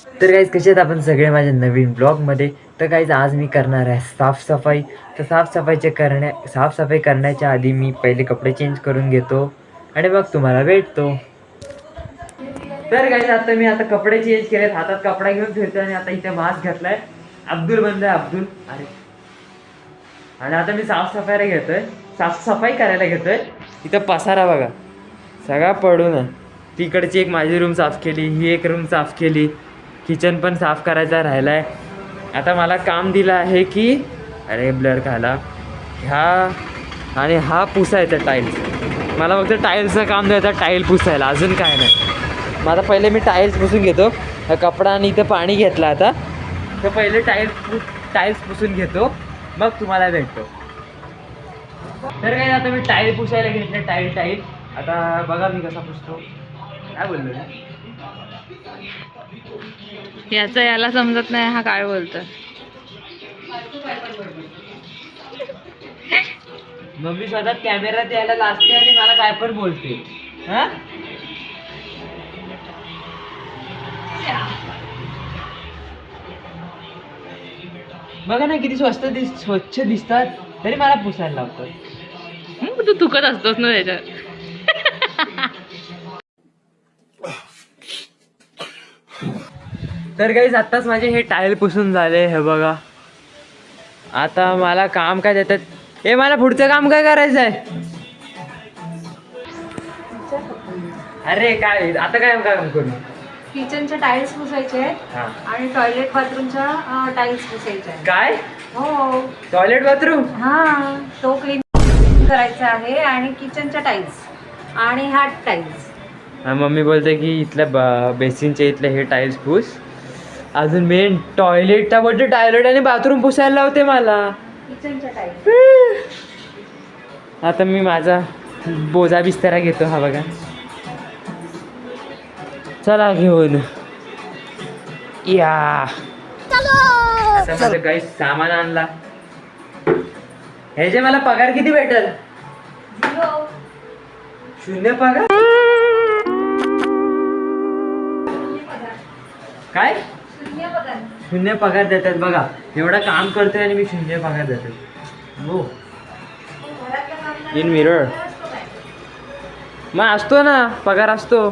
तर गाईज कसे आहेत आपण सगळे माझ्या नवीन ब्लॉगमध्ये. तर गाईज आज मी करणार आहे साफसफाई. तर साफसफाई करण्याच्या आधी मी पहिले कपडे चेंज करून घेतो आणि मग तुम्हाला भेटतो. तर गाईज आता कपडे चेंज केलेत, हातात कपडा घेऊन फिरतो आणि आता इथे मास्क घातलाय. अब्दुल बनलाय अब्दुल. अरे आणि आता मी साफसफाई करायला घेतोय. इथं पसारा बघा सगळा पडून आहे. तिकडची एक माझी रूम साफ केली, ही एक रूम साफ केली, किचन पण साफ करायचा राहिला आहे. आता मला काम दिलं आहे की अरे ब्लर खाला ह्या आणि हा पुसायचा टाईल्स. मला फक्त टाईल्सचं काम द्यायचं, टाईल पुसायला, अजून काय नाही. मग आता पहिले मी टाईल्स पुसून घेतो. कपडा आणि इथं पाणी घेतलं आता, तर पहिले टाईल्स पुसून घेतो मग तुम्हाला भेटतो. तर काय आता मी टाईल पुसायला घेतले. टाईल आता बघा मी कसा पुसतो. काय बोललो ना, याला समजत नाही हा काय बोलतोय. मम्मी स्वतः कॅमेरा द्यायला लागते आणि मला काय पण बोलते. हा बघा ना किती स्वच्छ दिसतात, तरी मला पुसायला लावतात. तू थुकत असतोस ना त्याच्यात. तर गाईज आत्ताच माझे हे टाईल पुसून झाले. हे बघा आता मला काम काय देतात. हे मला पुढचं काम काय करायचं आहे. अरे काय आता काय काम करू. किचनच्या टाइल्स पुसायचे आहेत हा आणि टॉयलेट बाथरूमच्या टाइल्स पुसायचे आहेत. काय हो, टॉयलेट बाथरूम. हा तो क्लीन करायचा आहे आणि किचनच्या टाइल्स आणि ह्या टाइल्स. मम्मी बोलते की इथल्या बेसिनच्या इथले हे टाईल्स पुस. अजून मेन टॉयलेटचा बोलते, टॉयलेट आणि बाथरूम पुसायला लावते मला. किचनच्या टाइल्स. आता मी माझा बोजा बिस्तारा घेतो. हा बघा चला घेऊन या. आता माझं काही सामान आणला. ह्याचे मला पगार किती भेटेल. 0 पगार. काय 0 पगार देतात बघा. एवढं काम करतोय आणि मी 0 पगार देतो. हो इन मिरर मग असतो ना पगार असतो.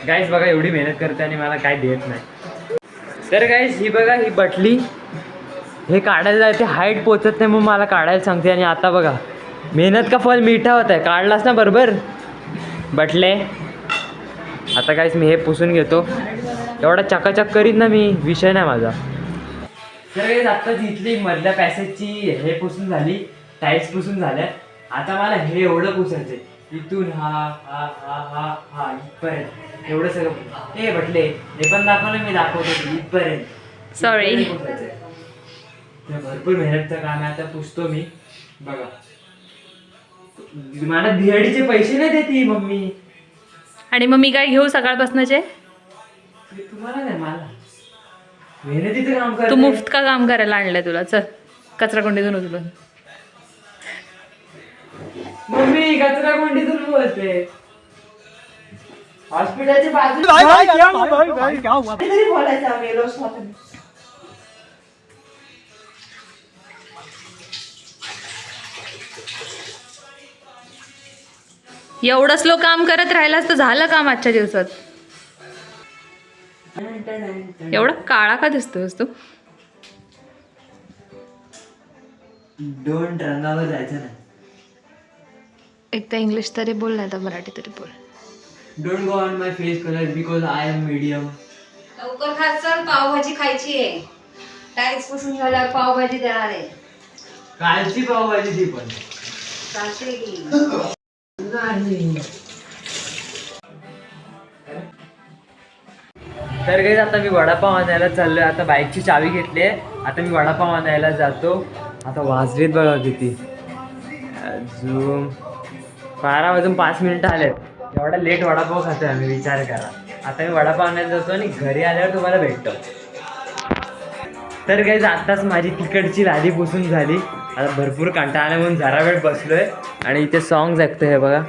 गाईज बघा एवढी मेहनत करते आणि मला काय देत नाही. तर गाईज ही बघा ही बटली, हे काढायला जायचे हाईट पोचत नाही मग मला काढायला सांगते. आणि आता बघा मेहनत का फल मीठा होत आहे. काढलास ना बरोबर बटले. आता गाईज मी हे पुसून घेतो. एवढा चकाचक करीत ना मी, विषय नाही माझा. तर गाईज आत्ताच इथली मधल्या पॅसेजची हे पुसून झाली, टाईल्स पुसून झाल्या. आता मला हे एवढं पुसायचं आहे. इथून हा हा हा हा हा इथपर्यंत एवढं सगळं. हे बटले हे पण दाखवलं, मी दाखवतो इथपर्यंत. Sorry. भरपूर मेहनतचं काम आहे. आता पुसतो मी. बघा मला दिहाडीचे पैसे नाही देते मम्मी. आणि मग मी काय घेऊ सकाळपासूनचे. तुम्हाला नाही मला मेहनतीचं काम कर. तू मुफ्त का काम करायला आणलंय तुला. चल कचरा कोंडीतून उचलून. मम्मी कचरा कोंडीतून बोलते. हॉस्पिटलच्या बाजूला एवढं स्लो काम करत राहिलास तर झालं काम आजच्या दिवसात. एवढा काळा का दिसतोस तू. दोन रंगावर जायचं नाही. एक तर इंग्लिश तरी बोल नाही तर मराठी तरी बोल. Don't go on my face colour because I am medium. लवकर खा, चल पावभाजी खायची आहे. टाइल्स पुसून झाल्यावर पावभाजी देणार आहे. कालची पावभाजी ती पण चालते की. तर काही आता मी वडापाव आणायला चाललोय. आता बाईकची चावी घेतली आहे. आता मी वडापाव आणायला जातो. आता वाजलेत बघा किती, अजून 12 वाजून 5 मिनिटं आलेत. एवढा लेट वडापाव खातोय आम्ही, विचार करा. आता मी वडापाव आणायला जातो आणि घरी आल्यावर तुम्हाला भेटतो. तर काही आत्ताच माझी तिकडची लादी पुसून झाली. आता भरपूर कंटाळा आला म्हणून जरा वेळ बसलोय आणि इथे सॉंग्स ऐकतोय. हे बघा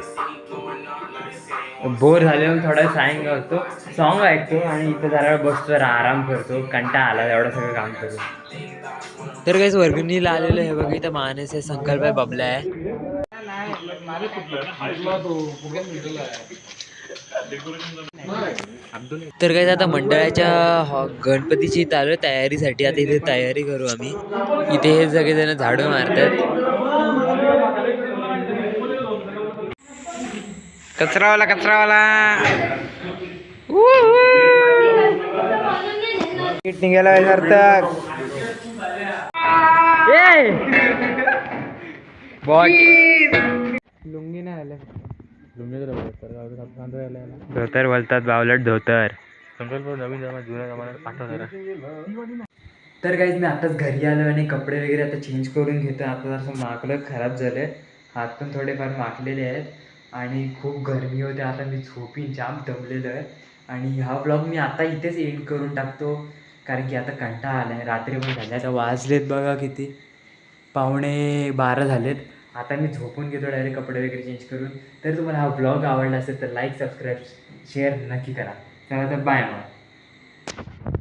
बोर झाल्यावर थोडा सायंग करतो, सॉन्ग ऐकतो आणि इथं जरा बसतो, जरा आराम करतो. कंटाळा आला एवढं सगळं काम करून. तर काहीच वर्गणीला आलेलं आहे बघ, इथं मानस आहे, संकल्प आहे, बबला आहे. तर काही आता मंडळाच्या गणपतीची चालू आहे तयारीसाठी. आता इथे तयारी करू आम्ही. इथे हे सगळेजण झाडू मारतात. कचरावाला निघाला सार्थक. लुंगी नाही आले, धोतर बोलतात, बावलट धोतर. नवीन जमा जुन्या जमान्यात आठवणार. तर काहीच मी आताच घरी आलो आणि कपडे वगैरे आता चेंज करून घेतो. आता जसं माकलं खराब झालं, हात पण थोडेफार माखलेले आहेत आणि खूप गरमी होते. आता मी झोपीन, जाम दमलेलो आहे. आणि हा ब्लॉग मी आता इथेच एंड करून टाकतो, कारण की आता कंटाळा आला आहे. रात्री पण झाले, आता वाजलेत बघा किती, 11:45 झालेत. आता मी झोपून घेतो डायरेक्ट कपडे वगैरे चेंज करून. तर तुम्हाला हा ब्लॉग आवडला असेल तर लाईक, सबस्क्राईब, शेअर नक्की करा. चला तर बाय मग.